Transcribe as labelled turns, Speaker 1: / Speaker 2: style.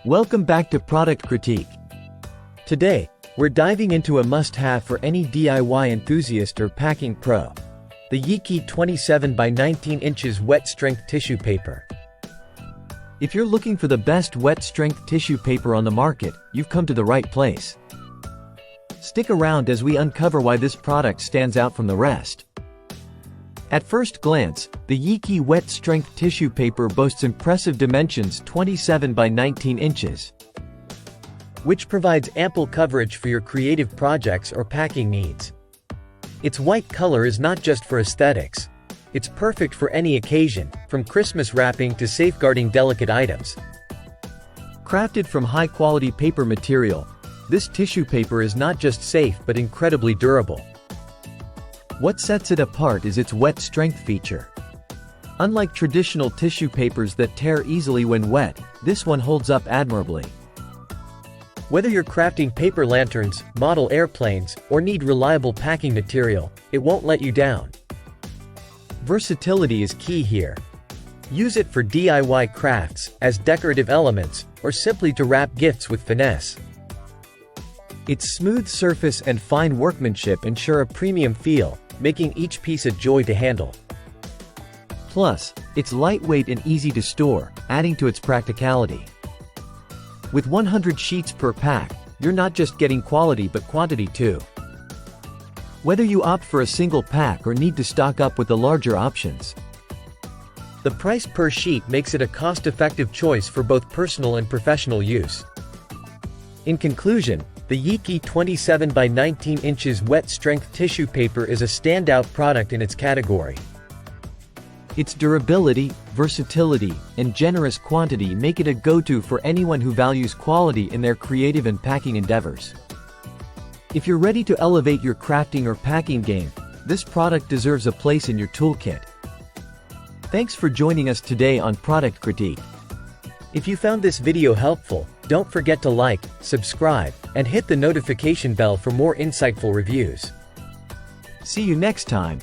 Speaker 1: Welcome back to Product Critique. Today, we're diving into a must-have for any DIY enthusiast or packing pro. The Yeaqee 27 by 19 inches wet strength tissue paper. If you're looking for the best wet strength tissue paper on the market, you've come to the right place. Stick around as we uncover why this product stands out from the rest. At first glance, the Yeaqee wet strength tissue paper boasts impressive dimensions 27 by 19 inches, which provides ample coverage for your creative projects or packing needs. Its white color is not just for aesthetics. It's perfect for any occasion, from Christmas wrapping to safeguarding delicate items. Crafted from high-quality paper material, this tissue paper is not just safe but incredibly durable. What sets it apart is its wet strength feature. Unlike traditional tissue papers that tear easily when wet, this one holds up admirably. Whether you're crafting paper lanterns, model airplanes, or need reliable packing material, it won't let you down. Versatility is key here. Use it for DIY crafts, as decorative elements, or simply to wrap gifts with finesse. Its smooth surface and fine workmanship ensure a premium feel, making each piece a joy to handle. Plus, it's lightweight and easy to store, adding to its practicality. With 100 sheets per pack, you're not just getting quality but quantity too. Whether you opt for a single pack or need to stock up with the larger options, the price per sheet makes it a cost-effective choice for both personal and professional use. In conclusion, the Yeaqee 27 by 19 inches wet strength tissue paper is a standout product in its category. Its durability, versatility, and generous quantity make it a go-to for anyone who values quality in their creative and packing endeavors. If you're ready to elevate your crafting or packing game, this product deserves a place in your toolkit. Thanks for joining us today on Product Critique. If you found this video helpful, don't forget to like, subscribe, and hit the notification bell for more insightful reviews. See you next time.